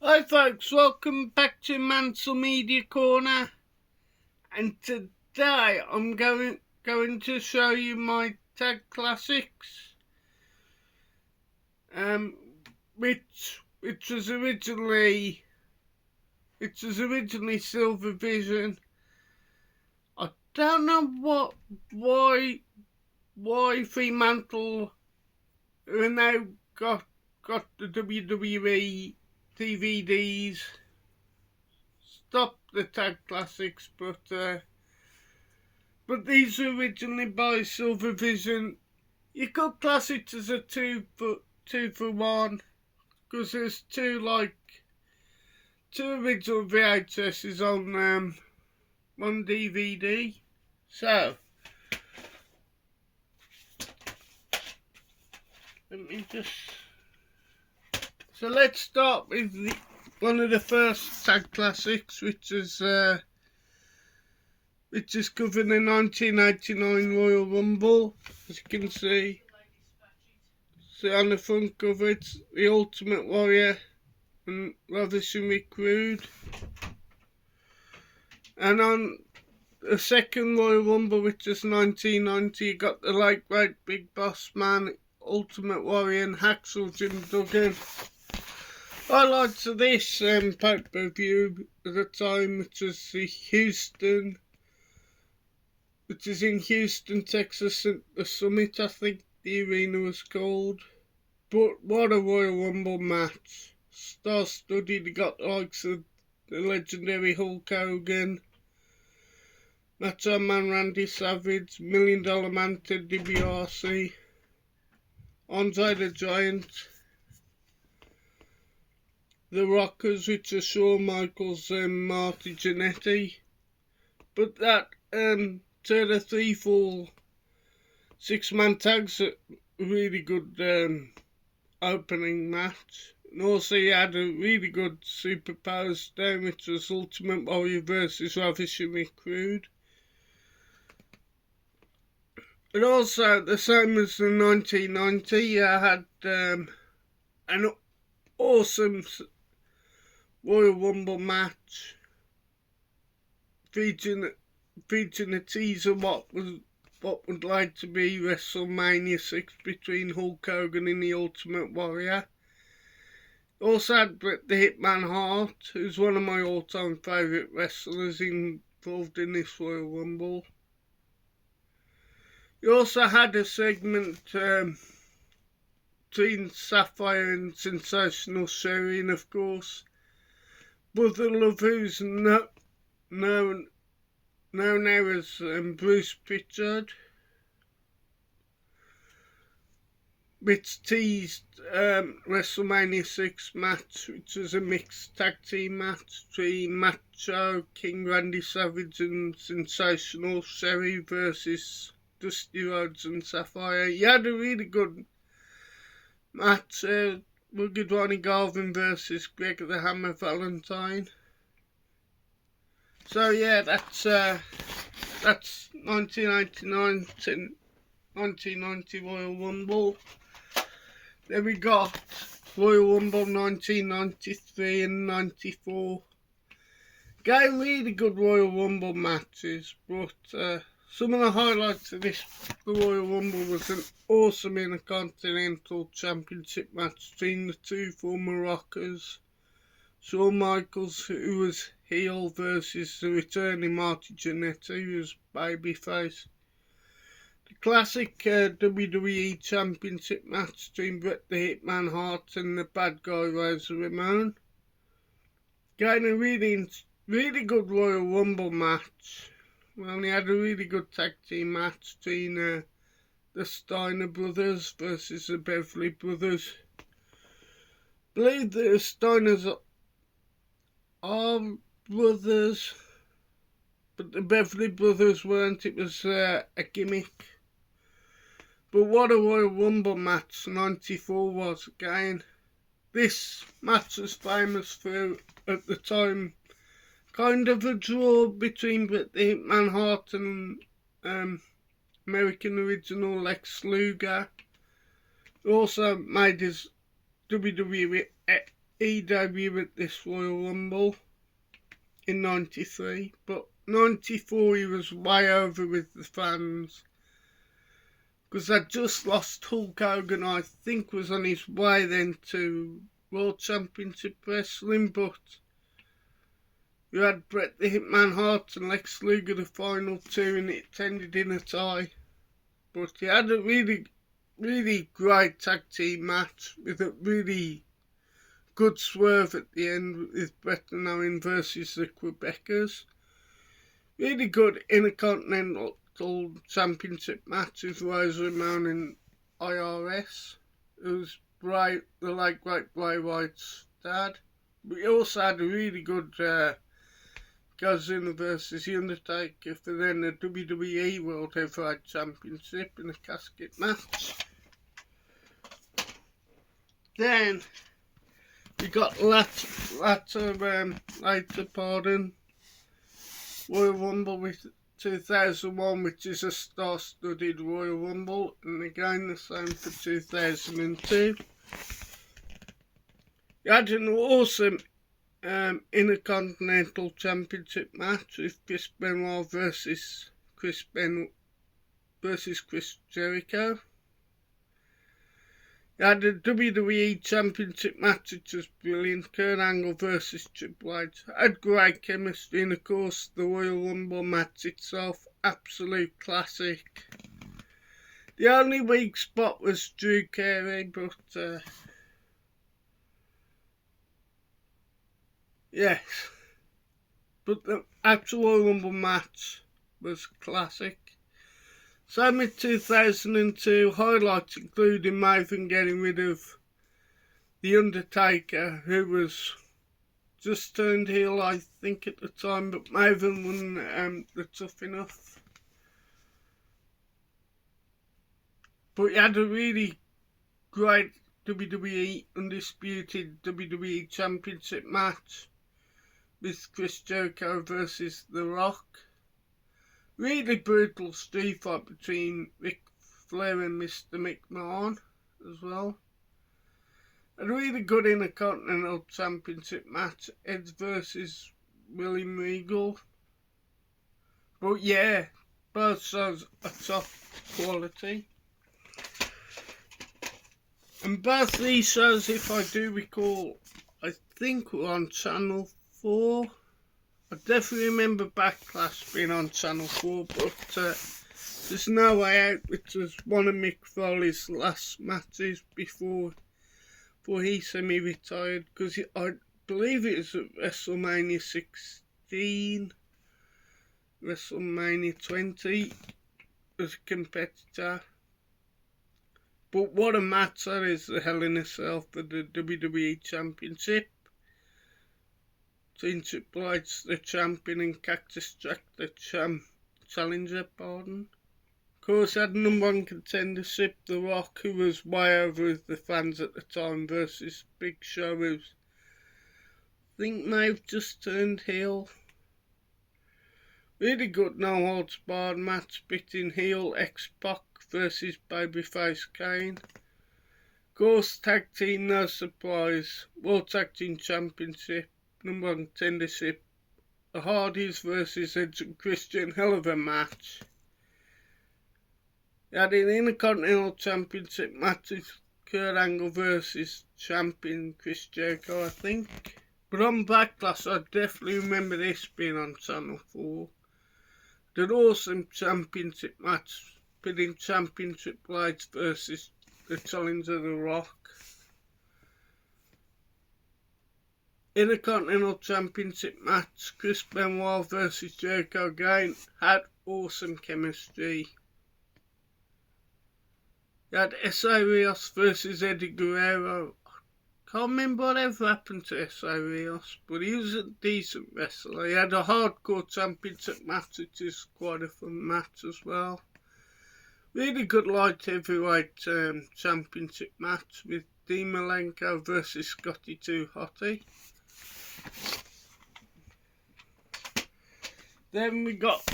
Hi folks, welcome back to Mansell Media Corner, and today I'm going to show you my tag classics, which was originally Silver Vision. I don't know why Fremantle who now got the WWE DVDs stop the tag classics, but these were originally by Silver Vision. You could class it as a two for one, because there's two original VHSs on one DVD. So let's start with one of the first tag classics, which is covered in 1989 Royal Rumble. As you can see on the front cover, it's the Ultimate Warrior and Ravishingly Crude. And on the second Royal Rumble, which is 1990, you got the lightweight Big Boss Man, Ultimate Warrior and Hacksaw Jim Duggan. Highlights of this pay-per-view at the time, which is in Houston, Texas, at the Summit, I think the arena was called. But what a Royal Rumble match. Star-studded. You got the likes of the legendary Hulk Hogan, Macho Man Randy Savage, $1 Million Man Ted DiBiase, Andre the Giant, the Rockers, which are Shawn Michaels and Marty Jannetty. But that to the 3-4 6-man tags, a really good opening match. And also you had a really good superpowers down, which was Ultimate Warrior versus Ravishingly Crude. And also, the same as in 1990, I had an awesome Royal Rumble match featuring a teaser what would like to be Wrestlemania 6 between Hulk Hogan and the Ultimate Warrior. Also had Bret the Hitman Hart, who's one of my all-time favourite wrestlers involved in this Royal Rumble. You also had a segment between Sapphire and Sensational Sherry, and of course Brother Love, who's known now as Bruce Pritchard, which teased WrestleMania 6 match, which was a mixed tag team match between Macho King Randy Savage and Sensational Sherry versus Dusty Rhodes and Sapphire. You had a really good match, Rugged Ronnie Garvin versus Greg the Hammer Valentine. So yeah, that's 1989 to 1990 Royal Rumble. Then we got Royal Rumble 1993 and 94. Again, really good Royal Rumble matches, but some of the highlights of the Royal Rumble was an awesome Intercontinental Championship match between the two former Rockers, Shawn Michaels, who was heel, versus the returning Marty Jannetty, who was babyface. The classic WWE Championship match between Bret the Hitman Hart and the bad guy Razor Ramon. Again, a really good Royal Rumble match. We only had a really good tag team match between the Steiner brothers versus the Beverly brothers. I believe the Steiners are brothers, but the Beverly brothers weren't. It was a gimmick. But what a Royal Rumble match 94 was again. This match was famous for, at the time, kind of a draw between Bret the Hitman Hart and American original Lex Luger. He also made his WWE he debuted at this Royal Rumble in 93, but 94 he was way over with the fans, because I'd just lost Hulk Hogan. I think was on his way then to World Championship Wrestling, but you had Bret the Hitman Hart and Lex Luger the final two, and it ended in a tie. But he had a really great tag team match with a really good swerve at the end with Bret and Owen versus the Quebecers. Really good Intercontinental Championship match with Rose Ramon and IRS. It was the late great Bray Wyatt's dad. We also had a really good Godzilla versus The Undertaker for then the WWE World Heavyweight Championship in a casket match. Then we got later Royal Rumble with 2001, which is a star-studded Royal Rumble, and again the same for 2002. You had an awesome Intercontinental Championship match with Chris Benoit versus Chris Jericho. You had a WWE Championship match, which was brilliant. Kurt Angle versus Triple H. Had great chemistry, and of course the Royal Rumble match itself, absolute classic. The only weak spot was Drew Carey, but yes. But the actual Royal Rumble match was classic. Same with 2002, highlights including Maven getting rid of The Undertaker, who was just turned heel, I think, at the time, but Maven won the Tough Enough. But he had a really great WWE Undisputed WWE Championship match with Chris Jericho versus The Rock. Really brutal street fight between Ric Flair and Mr. McMahon as well. A really good Intercontinental Championship match, Edge versus William Regal. But yeah, both shows are top quality. And both these shows, if I do recall, I think were on Channel 4. I definitely remember Backlash being on Channel 4, but There's No Way Out, which was one of Mick Foley's last matches before he semi-retired, because I believe it was at WrestleMania 16, WrestleMania 20 as a competitor. But what a match that is, the Hell in a Cell for the WWE Championship. Between Triple H, the champion, and Cactus Jack, the challenger, pardon. Of course, had number one contendership, The Rock, who was way over with the fans at the time, versus Big Show, who I think may have just turned heel. Really good no-holds-barred match between heel X-Pac versus babyface Kane. Of course, tag team, no surprise, World Tag Team Championship, number one contendership, the Hardys versus Edge and Christian, hell of a match. You had an Intercontinental Championship match with Kurt Angle versus champion Chris Jericho, I think. But on Backlash, I definitely remember this being on Channel 4. An awesome championship match pitting champion Triple H versus the challenger The Rock. Intercontinental Championship match, Chris Benoit versus Jericho again, had awesome chemistry. You had S.A. Rios versus Eddie Guerrero. Can't remember whatever happened to S.A. Rios, but he was a decent wrestler. He had a hardcore championship match, which is quite a fun match as well. Really good light heavyweight championship match with Dean Malenko versus Scotty 2 Hotty. Then we got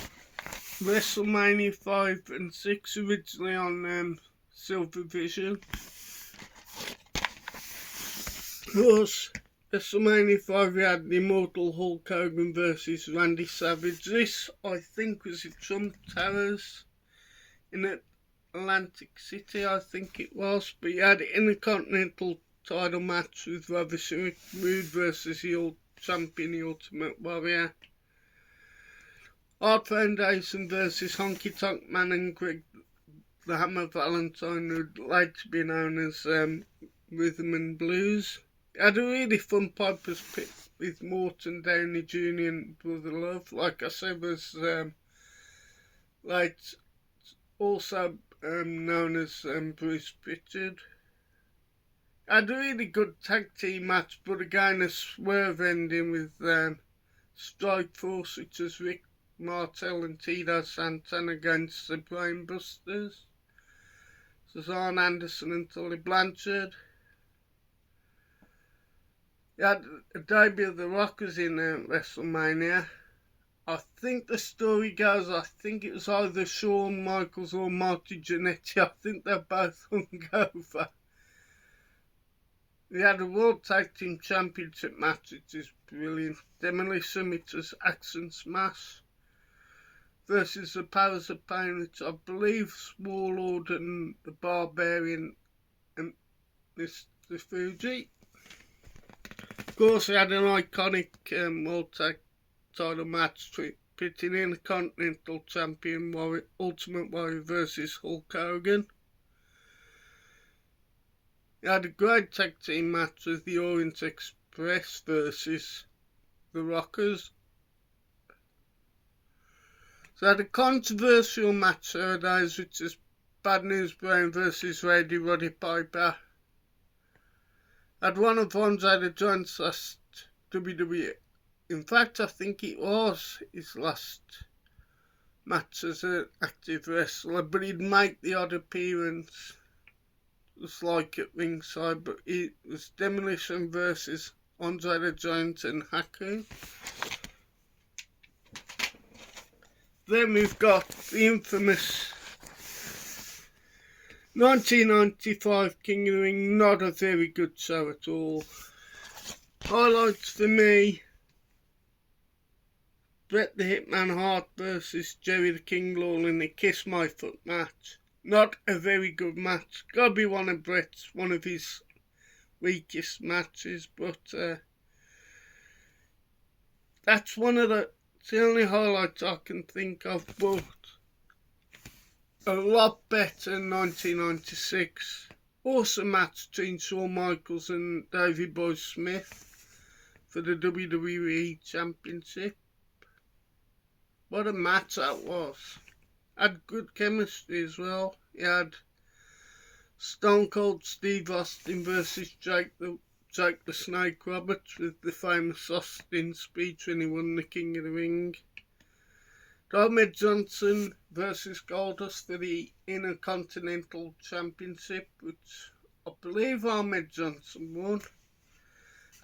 WrestleMania 5 and 6, originally on Silver Vision. Of course, WrestleMania 5 we had the Immortal Hulk Hogan versus Randy Savage. This, I think, was at Trump Towers in Atlantic City, I think it was. But you had an Intercontinental title match with Ravishing Rude versus the old champion, the Ultimate Warrior. Art Foundation versus Honky Tonk Man and Greg the Hammer Valentine, who'd like to be known as Rhythm and Blues. It had a really fun Piper's Pit with Morton Downey Jr. and Brother Love. Like I said, was also known as Bruce Pritchard. It had a really good tag team match, but again a swerve ending with Strike Force, which was Rick Martel and Tito Santana against the Brainbusters, Suzanne Anderson and Tully Blanchard. You had a debut of the Rockers in WrestleMania. I think the story goes, I think it was either Shawn Michaels or Marty Jannetty. I think they're both hungover. We had a World Tag Team Championship match, which is brilliant. Demolition, which was Action Smash, versus the Powers of Pain, which I believe Warlord and the Barbarian and Mr. Fuji. Of course, we had an iconic World Tag title match pitting Intercontinental Champion Ultimate Warrior versus Hulk Hogan. We had a great tag team match with the Orient Express versus the Rockers. So I had a controversial match nowadays, which is Bad News Brown versus Rowdy Roddy Piper. I had one of Andre the Giant's last WWE. In fact, I think it was his last match as an active wrestler, but he'd make the odd appearance, just like at ringside. But it was Demolition versus Andre the Giant and Haku. Then we've got the infamous 1995 King of the Ring. Not a very good show at all. Highlights for me: Bret the Hitman Hart versus Jerry the King Lawler in the Kiss My Foot match. Not a very good match. Gotta be one of his weakest matches, but that's the only highlights I can think of. But a lot better in 1996. Awesome match between Shawn Michaels and Davey Boy Smith for the WWE Championship. What a match that was. Had good chemistry as well. You had Stone Cold Steve Austin versus Jake the Snake Roberts with the famous Austin speech when he won the King of the Ring. Ahmed Johnson versus Goldust for the Intercontinental Championship, which I believe Ahmed Johnson won.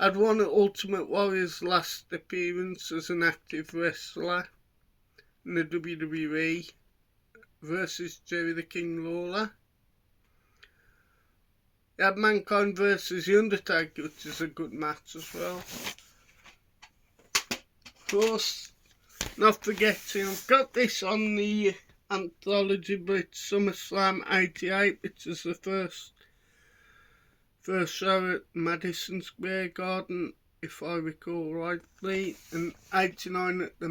Had one at Ultimate Warrior's last appearance as an active wrestler in the WWE versus Jerry the King Lawler. You had Mankind versus The Undertaker, which is a good match as well. Of course, not forgetting, I've got this on the anthology, but it's SummerSlam 88, which is the first show at Madison Square Garden, if I recall rightly, and 89 at the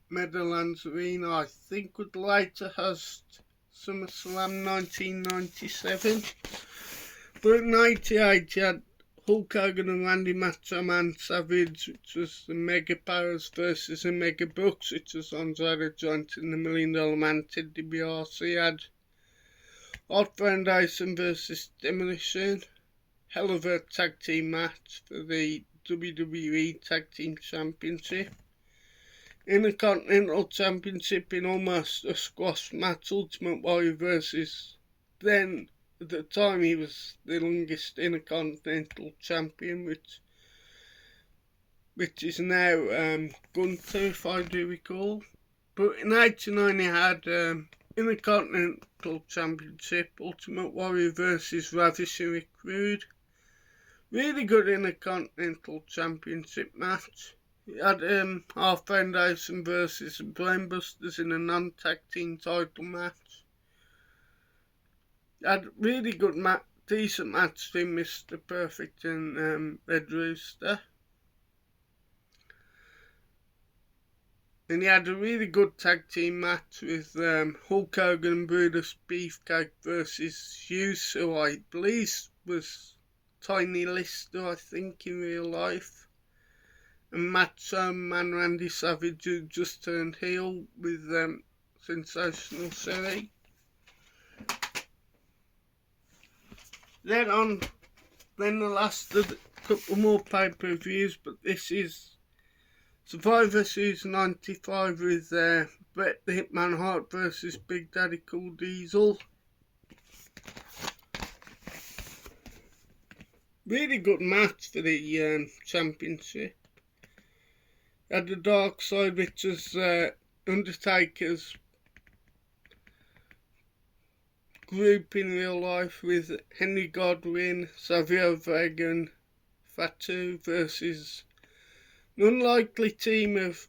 Meadowlands Arena. I think would later host SummerSlam 1997. But in 98 you had Hulk Hogan and Randy Macho Man Savage, which was the Mega Powers versus the Mega Bucks, which was Andre the Giant and the $1 Million Man Ted DiBiase. You had Art Foundation versus Demolition. Hell of a tag team match for the WWE Tag Team Championship. Intercontinental Championship in almost a squash match. Ultimate Warrior versus, then at the time he was the longest Intercontinental Champion, which is now Gunther, if I do recall. But in 89 he had Intercontinental Championship, Ultimate Warrior versus Ravishing Rick Rude. Really good Intercontinental Championship match. You had our Foundation versus the Brainbusters in a non-tag team title match. You had really good decent match between Mr. Perfect and Red Rooster. And he had a really good tag team match with Hulk Hogan and Brutus Beefcake versus Hughes, who I believe was Tiny Lister, I think, in real life. And Macho Man Randy Savage, who just turned heel with Sensational Sherry. Then the last of a couple more pay-per-views, but this is Survivor Series 95 with Bret the Hitman Hart versus Big Daddy Cool Diesel. Really good match for the championship. Had the Dark Side, which was Undertaker's group in real life, with Henry Godwin, Savio Vega and Fatu versus an unlikely team of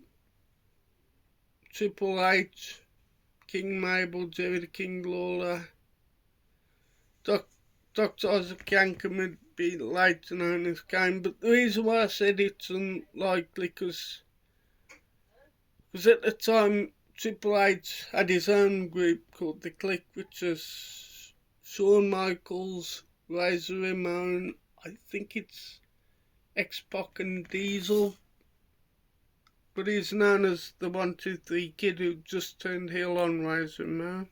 Triple H, King Mabel, Jerry the King Lawler, Dr. Isaac Yankem would be later known as Kane. But the reason why I said it's unlikely, because at the time Triple H had his own group called The Clique, which was Shawn Michaels, Razor Ramon, I think it's X-Pac and Diesel. But he's known as the 1-2-3 Kid, who just turned heel on Razor Ramon.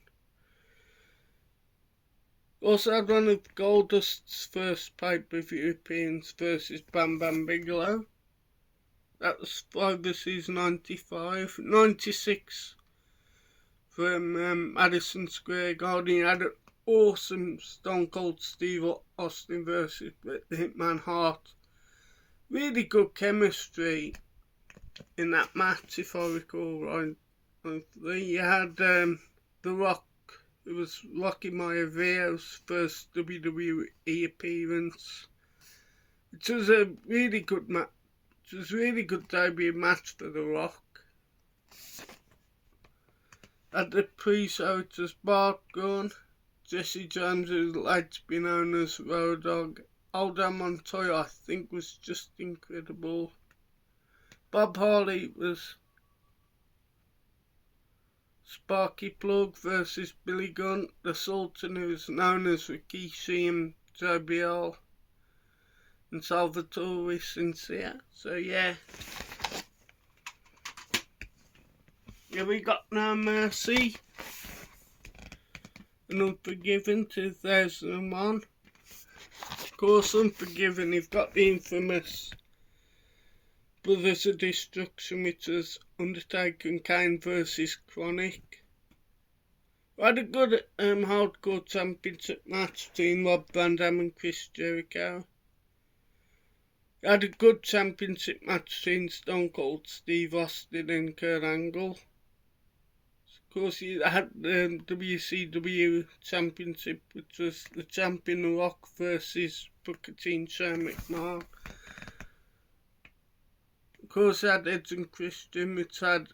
Also had one of Goldust's first pay-per-view appearance versus Bam Bam Bigelow. That was Survivor Series 95. 96 from Madison Square Garden. He had an awesome Stone Cold Steve Austin versus the Hitman Hart. Really good chemistry in that match, if I recall right. You had The Rock. It was Rocky Maivio's first WWE appearance, which was a really good match. It was a really good debut match for The Rock. At the pre-show, it was Bart Gunn, Jesse James, who would later be known as Road Dogg, Aldo Montoya, I think, was just incredible. Bob Harley was Sparky Plug versus Billy Gunn, the Sultan, who was known as Rikishi and JBL, and Salvatore Sincere. So yeah, we got No Mercy and Unforgiven 2001. Of course, Unforgiven, you've got the infamous Brothers of Destruction, which was Undertaker and Kane versus Chronic. We had a good hardcore championship match between Rob Van Dam and Chris Jericho. We had a good championship match between Stone Cold Steve Austin and Kurt Angle. Of course, you had the WCW championship, which was the champion The Rock versus Booker T and Shane McMahon. Of course, you had Edge and Christian, which had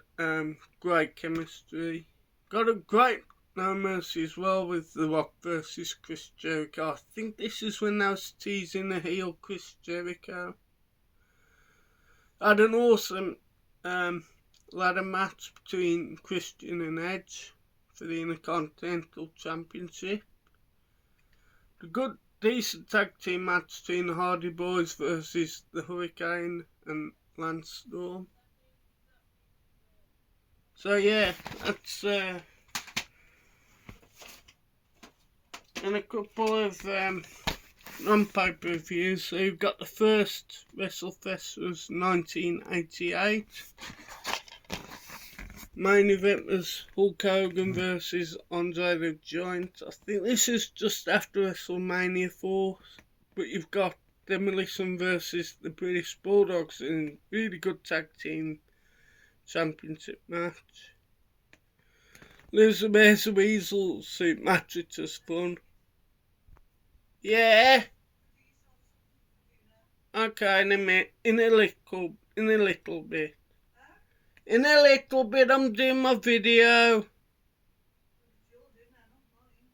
great chemistry. Got a great No Mercy as well with The Rock versus Chris Jericho. I think this is when I was teasing the heel Chris Jericho. Had an awesome ladder match between Christian and Edge for the Intercontinental Championship. A good, decent tag team match between the Hardy Boys versus the Hurricane and Lance Storm. So yeah, that's and a couple of non-pay-per-views. So you've got the first WrestleFest was 1988. Main event was Hulk Hogan versus Andre the Giant. I think this is just after Wrestlemania 4, but you've got Demolition versus the British Bulldogs in a really good tag team championship match. Loser Bears a Weasel suit match, which was fun. Yeah. Okay, in a minute, in a little bit. In a little bit, I'm doing my video.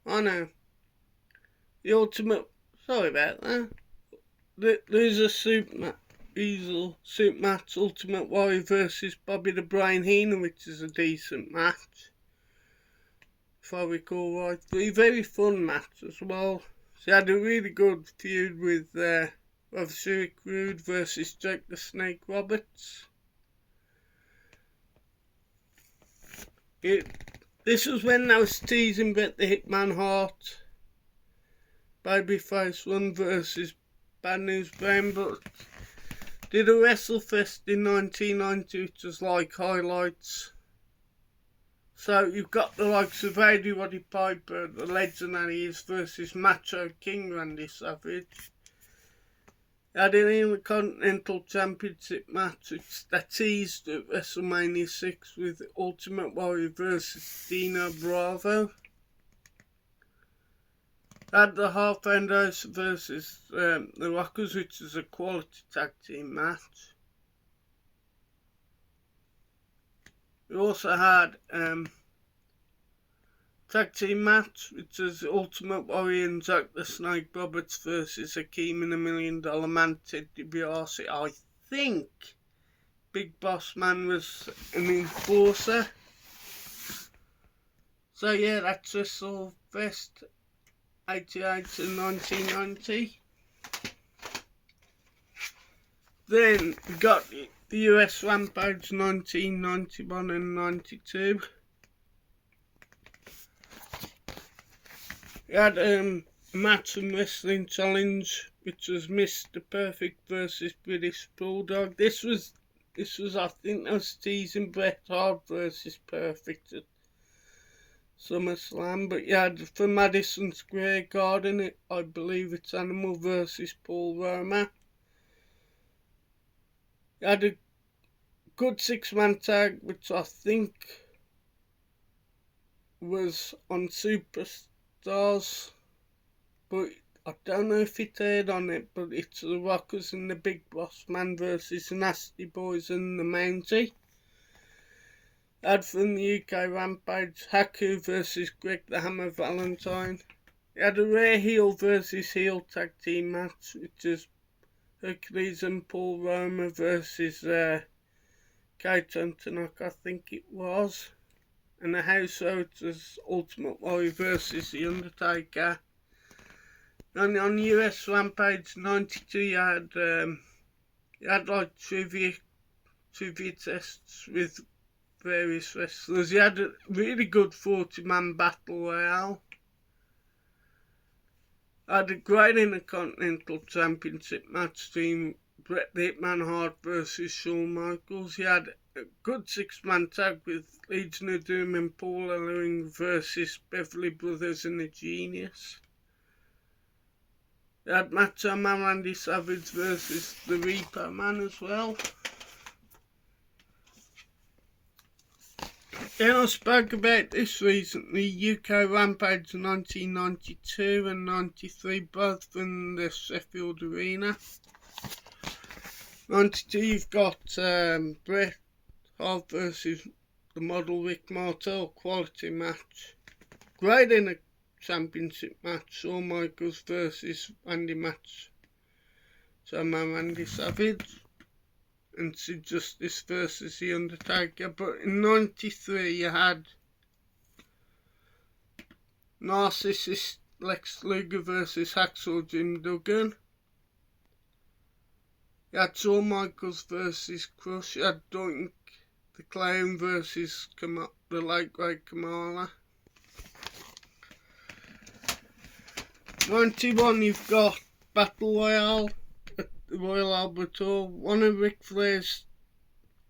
I know. The ultimate. Sorry about that. There's a Super match, Ultimate Warrior versus Bobby the Brain Heenan, which is a decent match, if I recall right. A very fun match as well. She had a really good feud with Roderick Rude versus Jake the Snake Roberts. This was when I was teasing Bret the Hitman Hart Babyface run versus Bad News Brain, but did a WrestleFest in 1990, which was like highlights. So you've got the likes of Eddie Roddy Piper, the legend that he is, versus Macho King Randy Savage. Had an Intercontinental Championship match, which they teased at WrestleMania 6 with Ultimate Warrior versus Dino Bravo. Had the Half Endos versus the Rockers, which is a quality tag team match. We also had tag team match, which is Ultimate Warrior and Jack the Snake Roberts versus Hakeem and $1 Million Man Ted DiBiase. I think Big Boss Man was an enforcer. So yeah, that's WrestleFest 88 and 1990. Then we got the US Rampage 1991 and 92. We had a match and wrestling challenge, which was Mr. Perfect versus British Bulldog. This was I think I was teasing Bret Hart versus Perfect at Summerslam, but you had for Madison Square Garden, I believe it's Animal versus Paul Roma. You had a good 6-man tag, which I think was on Superstars, but I don't know if it aired on it, but it's the Rockers and the Big Boss Man versus Nasty Boys and the Mountie. Had from the UK Rampage, Haku versus Greg the Hammer Valentine. He had a rare heel versus heel tag team match, which is Hercules and Paul Roma versus Kaito Tanaka, I think it was. And the house vote was Ultimate Warrior versus The Undertaker. And on US Rampage 92, you had like trivia tests with various wrestlers. You had a really good 40-man battle royale. Had a great Intercontinental Championship match between Bret the Hitman Hart versus Shawn Michaels. You had a good 6-man tag with Legion of Doom and Paul Ellering versus Beverly Brothers and the Genius. You had Macho Man Randy Savage versus the Repo Man as well. Then I spoke about this recently, UK Rampage 1992 and 93, both from the Sheffield Arena. 92, you've got Bret Hart versus the model Rick Martel, quality match. Great in a championship match, Shawn Michaels versus Randy Randy Savage. And Sid Justice versus The Undertaker. But in 93 you had Narcissist Lex Luger versus Hacksaw Jim Duggan. You had Shawn Michaels versus Crush. You had Doink the Clown versus the late great Kamala. 91 you've got Battle Royale at the Royal Albert Hall, one of Ric Flair's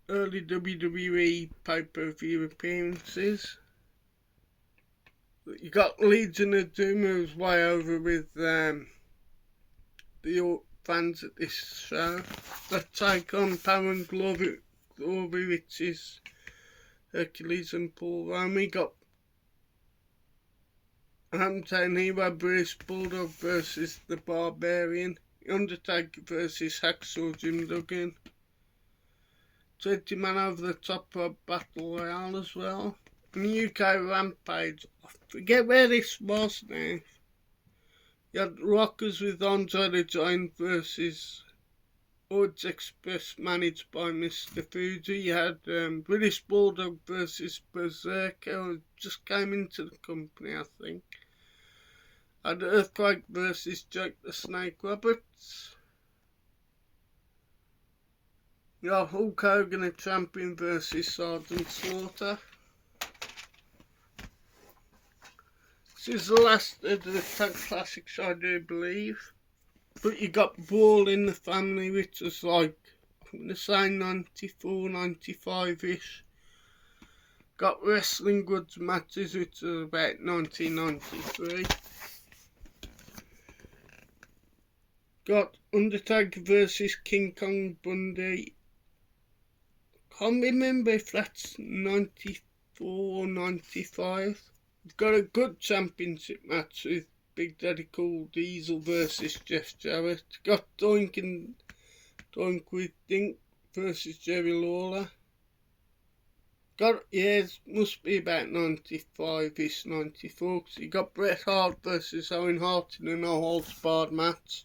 early WWE pay-per-view appearances. You got Legion of Doom, who was way over with the fans at this show. Let's take on Power and Glory, which is Hercules and Paul Roma. You got Hometown Hero British Bulldog versus the Barbarian. Undertaker versus Hacksaw Jim Duggan. 20-man over the top of Battle Royale as well. And the UK Rampage, I forget where this was now. You had Rockers with Andre the Giant versus Odds Express managed by Mr. Fuji. You had British Bulldog versus Berserker, who just came into the company, I think. Had Earthquake versus Jake the Snake Roberts. You have Hulk Hogan, a champion, versus Sergeant Slaughter. This is the last of the Tag Classics, I do believe. But you got Brawl in the Family, which was like, I'm going to say 94, 95-ish. Got Wrestling Goods matches, which was about 1993. Got Undertaker versus King Kong Bundy. Can't remember if that's 94 or 95. We've got a good championship match with Big Daddy Cool Diesel versus Jeff Jarrett. Got Doink with Dink versus Jerry Lawler. It must be about 95-ish, 94, because you got Bret Hart versus Owen Hart in a no-holds-barred match.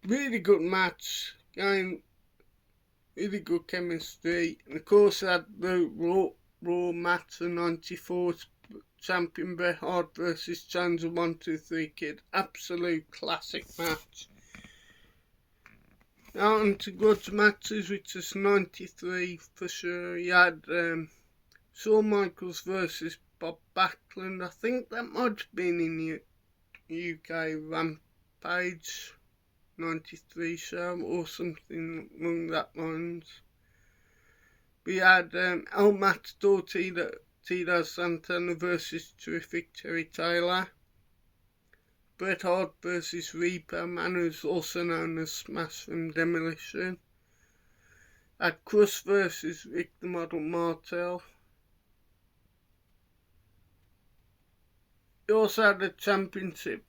Really good match, game, really good chemistry, and of course I had the Raw match in 94, champion Bret Hart versus Challenger 1-2-3 Kid, absolute classic match. Now on to good matches, which is 93 for sure. You had Shawn Michaels versus Bob Backlund. I think that might have been in the UK Rampage 93 show or something along that lines. We had El Matador Tito Santana versus Terrific Terry Taylor. Bret Hart versus Reaper Man, who's also known as Smash from Demolition. Had Chris versus Rick the Model Martel. He also had a championship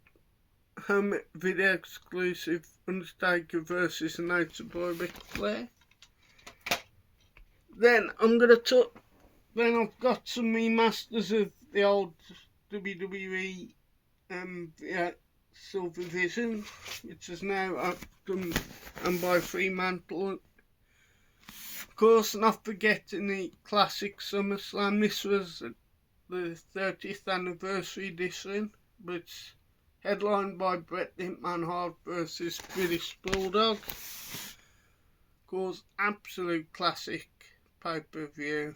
home video exclusive Undertaker versus Nature Boy Ric Flair. Then I've got some remasters of the old WWE Silver Vision, which is now done and by Fremantle. Of course, not forgetting the classic Summerslam. This was the 30th anniversary edition, but it's headlined by Bret the Hitman Hart versus British Bulldog. Of course, absolute classic pay-per-view.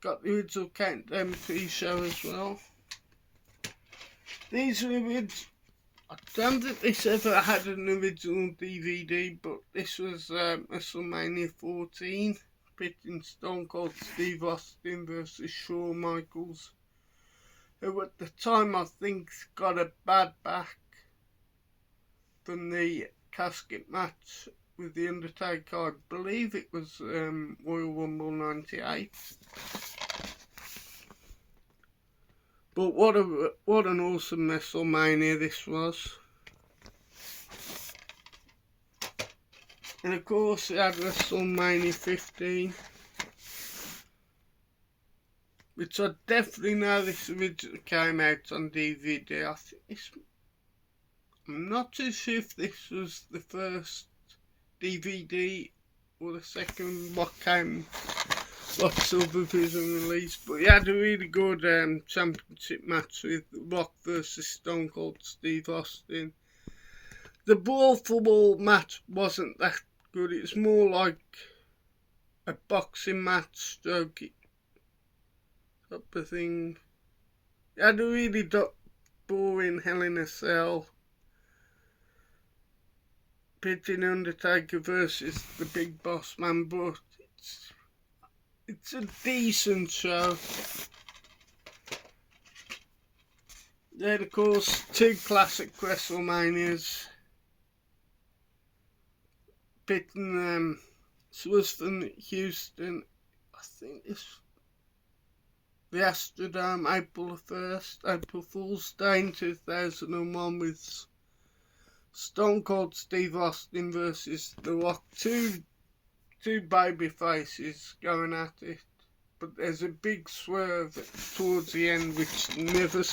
Got the original Countdown pre-show as well. These are I don't think this ever had an original DVD, but this was Wrestlemania 14, pitting Stone Cold Steve Austin versus Shawn Michaels, who at the time I think got a bad back from the casket match with The Undertaker. I believe it was Royal Rumble 98. But what an awesome WrestleMania this was. And of course, it had WrestleMania 15, which I definitely know this originally came out on DVD. I'm not too sure if this was the first DVD or the second what Silver Vision released, but he had a really good championship match with Rock versus Stone Cold Steve Austin. The Brawl for Brawl match wasn't that good. It's more like a boxing match stroke type of thing. He had a really boring Hell in a Cell, pitting Undertaker versus the Big Boss Man, but it's a decent show. Then of course, two classic WrestleManias, pitting this was from Houston, I think it's the Astrodome, April 1st, April Fool's Day in 2001, with Stone Cold Steve Austin versus The Rock. Two baby faces going at it. But there's a big swerve towards the end which never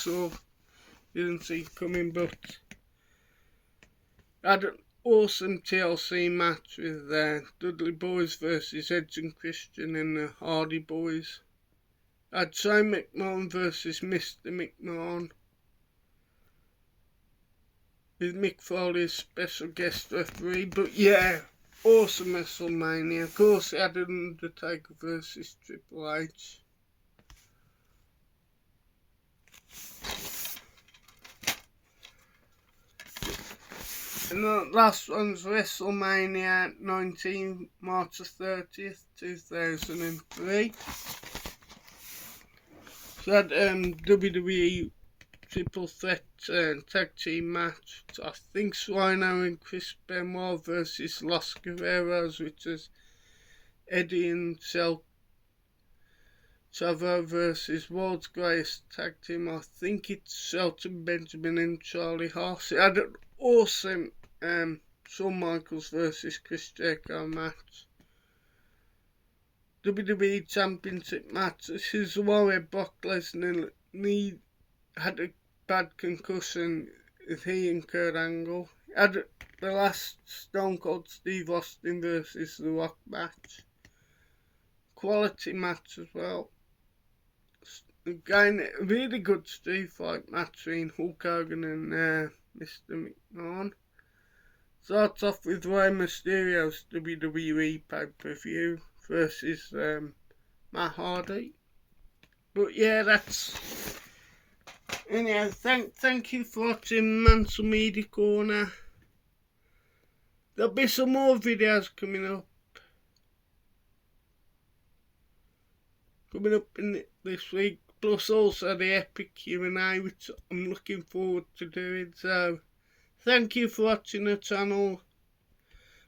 didn't see coming, but had an awesome TLC match with Dudley Boys versus Edge and Christian and the Hardy Boys. Had Shane McMahon versus Mr. McMahon, with Mick Foley as special guest referee. But yeah, awesome Wrestlemania. Of course, it had Undertaker versus Triple H. And the last one's WrestleMania 19, March 30th, 2003. So that WWE Triple Threat Tag Team match. I think Rhino and Chris Benoit versus Los Guerreros, which is Eddie and Chavo versus World's Greatest Tag Team. I think it's Shelton Benjamin and Charlie Haas. It had an awesome Shawn Michaels versus Chris Jericho match. WWE Championship match. This is the one where Brock Lesnar had a bad concussion with he and Kurt Angle. Had the last Stone Cold Steve Austin versus The Rock match. Quality match as well. Again, a really good street fight match between Hulk Hogan and Mr. McMahon. Starts off with Rey Mysterio's WWE pay-per-view versus Matt Hardy. But yeah, that's... Anyhow, thank you for watching Mansell Media Corner. There'll be some more videos coming up in this week, plus also the epic Q&A, which I'm looking forward to doing. So thank you for watching the channel.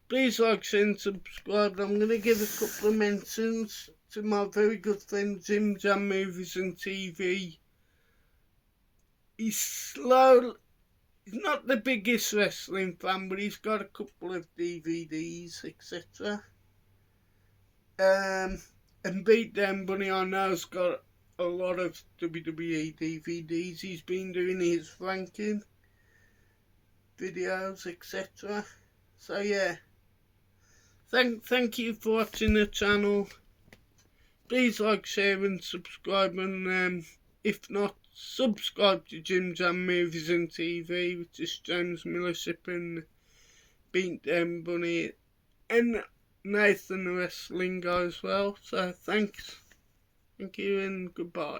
Please like, share and subscribe. I'm going to give a couple of mentions to my very good friend Jim Jam Movies and TV. He's not the biggest wrestling fan, but he's got a couple of DVDs, etc. And Beat Them Bunny, I know, has got a lot of WWE DVDs. He's been doing his ranking videos, etc. So yeah, thank you for watching the channel. Please like, share and subscribe, and if not, subscribe to Jim Jam Movies and TV, which is James Millership and Beat Them Bunny and Nathan the Wrestling Guy as well. So thank you and goodbye.